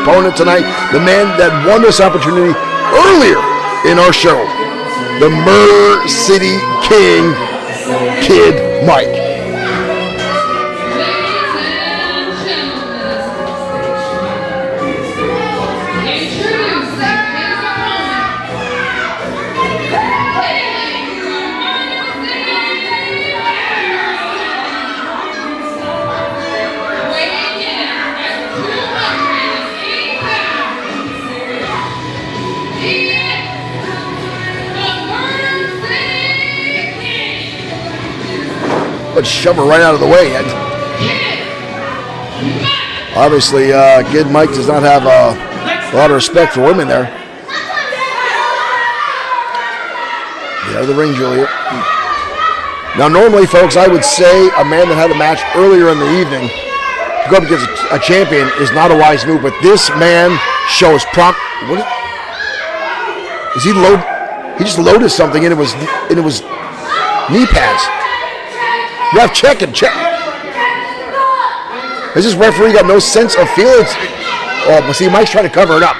opponent tonight, the man that won this opportunity earlier in our show, the Murder City King, Kid Mike. Let's shove her right out of the way. Obviously, Kid Mike does not have a lot of respect for women there. Get out of the ring, Julia. Now, normally, folks, I would say a man that had a match earlier in the evening to go up against a champion is not a wise move, but this man shows prompt. What is he load? He just loaded something, and it was knee pads. Ref, check. Has this referee got no sense of feelings? Oh, see, Mike's trying to cover it up.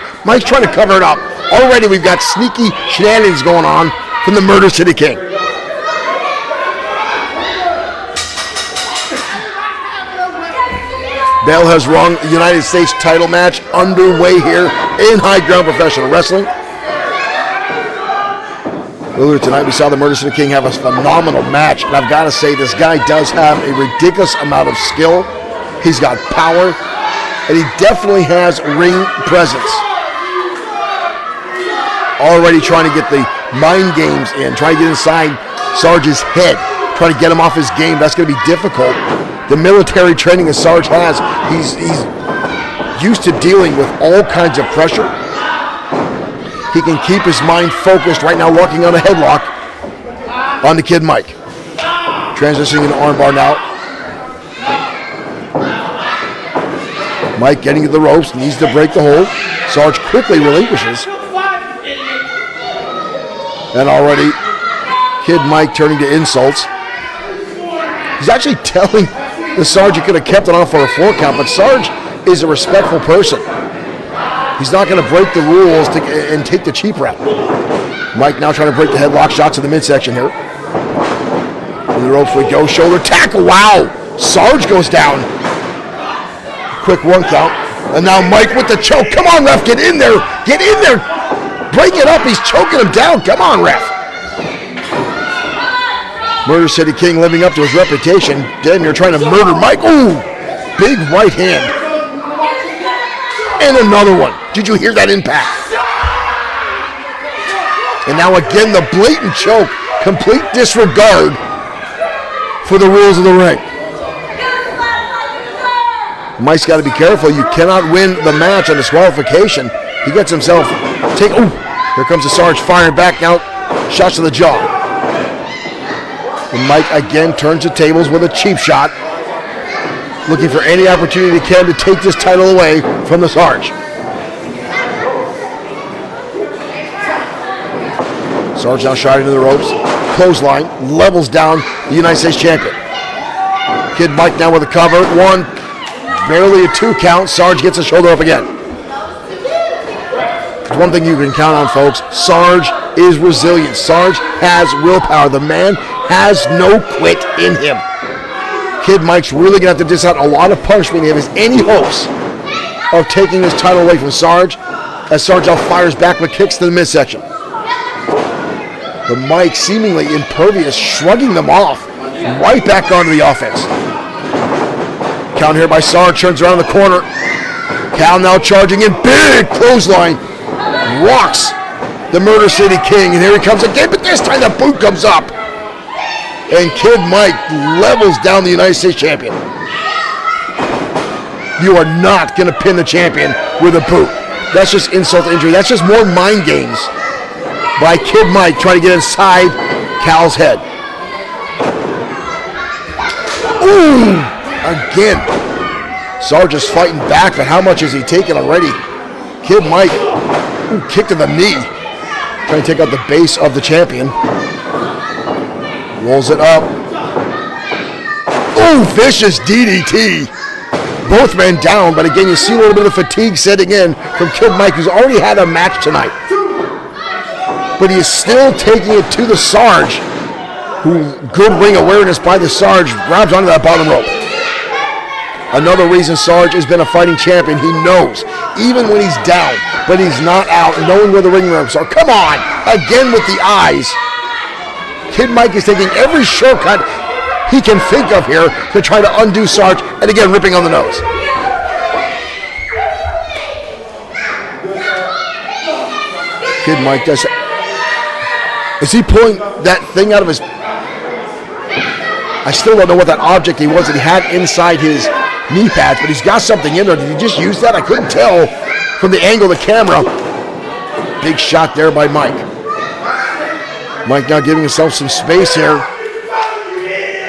Already we've got sneaky shenanigans going on from the Murder City King. Bell has rung the United States title match underway here in High Ground Professional Wrestling. Earlier tonight, we saw the Murder City King have a phenomenal match, and I've got to say, this guy does have a ridiculous amount of skill. He's got power, and he definitely has ring presence. Already trying to get the mind games in, trying to get inside Sarge's head, trying to get him off his game. That's going to be difficult. The military training that Sarge has, he's used to dealing with all kinds of pressure. He can keep his mind focused right now, working on a headlock on the Kid Mike. Transitioning into armbar now. Mike getting to the ropes, needs to break the hold. Sarge quickly relinquishes. And already, Kid Mike turning to insults. He's actually telling the Sarge he could have kept it on for a 4 count, but Sarge is a respectful person. He's not going to break the rules and take the cheap route. Mike now trying to break the headlock shots in the midsection here. In the ropes we go, shoulder tackle, wow! Sarge goes down. Quick 1 count. And now Mike with the choke. Come on, ref, get in there. Get in there. Break it up, he's choking him down. Come on, ref. Murder City King living up to his reputation. Damn, you're trying to murder Mike. Ooh, big right hand. And another one. Did you hear that impact? And now again, the blatant choke. Complete disregard for the rules of the ring. Mike's got to be careful. You cannot win the match on disqualification. He gets himself taken. Oh, here comes the Sarge firing back now. Shots to the jaw. And Mike again turns the tables with a cheap shot. Looking for any opportunity he can to take this title away from the Sarge. Sarge now shot into the ropes. Clothesline, levels down the United States champion. Kid Mike now with a cover. 1, barely a 2 count. Sarge gets his shoulder up again. There's one thing you can count on, folks. Sarge is resilient. Sarge has willpower. The man has no quit in him. Kid Mike's really going to have to dish out a lot of punishment if he has any hopes of taking this title away from Sarge, as Sarge now fires back with kicks to the midsection. But Mike seemingly impervious, shrugging them off, right back onto the offense. Count here by Sarge, turns around the corner. Cal now charging in, big clothesline, rocks the Murder City King, and here he comes again, but this time the boot comes up. And Kid Mike levels down the United States champion. You are not going to pin the champion with a boot. That's just insult to injury. That's just more mind games by Kid Mike trying to get inside Cal's head. Ooh, again. Sarge is fighting back, but how much has he taken already? Kid Mike, ooh, kick to the knee. Trying to take out the base of the champion. Rolls it up. Ooh, vicious DDT. both men down, but again, you see a little bit of fatigue setting in from Kid Mike, who's already had a match tonight. But he is still taking it to the Sarge, who, good ring awareness by the Sarge, grabs onto that bottom rope. Another reason Sarge has been a fighting champion, he knows, even when he's down, but he's not out, knowing where the ring ropes are. Come on, again with the eyes. Kid Mike is taking every shortcut he can think of here to try to undo Sarge, and again, ripping on the nose. Kid Mike does. Is he pulling that thing out of his... I still don't know what that object he was that he had inside his knee pads, but he's got something in there. Did he just use that? I couldn't tell from the angle of the camera. Big shot there by Mike. Mike now giving himself some space here.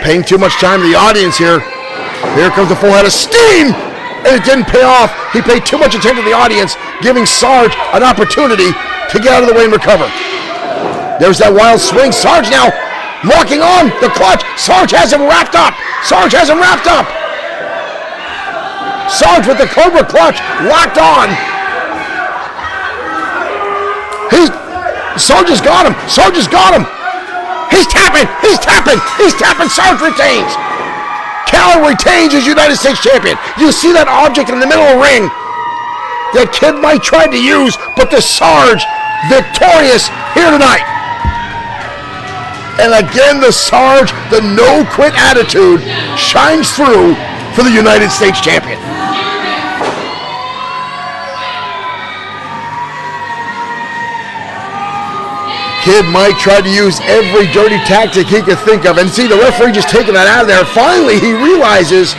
Paying too much time to the audience here. Here comes the full head of steam, and it didn't pay off. He paid too much attention to the audience, giving Sarge an opportunity to get out of the way and recover. There's that wild swing. Sarge now locking on the clutch. Sarge has him wrapped up. Sarge has him wrapped up. Sarge with the Cobra clutch locked on. Sarge has got him. Sarge has got him. He's tapping. He's tapping. He's tapping. Sarge retains. Cal retains as United States champion. You see that object in the middle of the ring that Kid Mike tried to use, but the Sarge victorious here tonight. And again, the Sarge, the no-quit attitude shines through for the United States champion. Kid Mike tried to use every dirty tactic he could think of. And see, the referee just taking that out of there. Finally, he realizes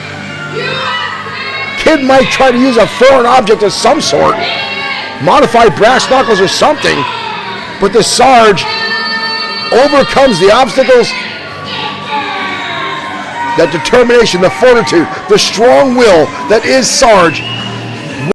Kid Mike tried to use a foreign object of some sort, modified brass knuckles or something, but the Sarge overcomes the obstacles, that determination, the fortitude, the strong will that is Sarge,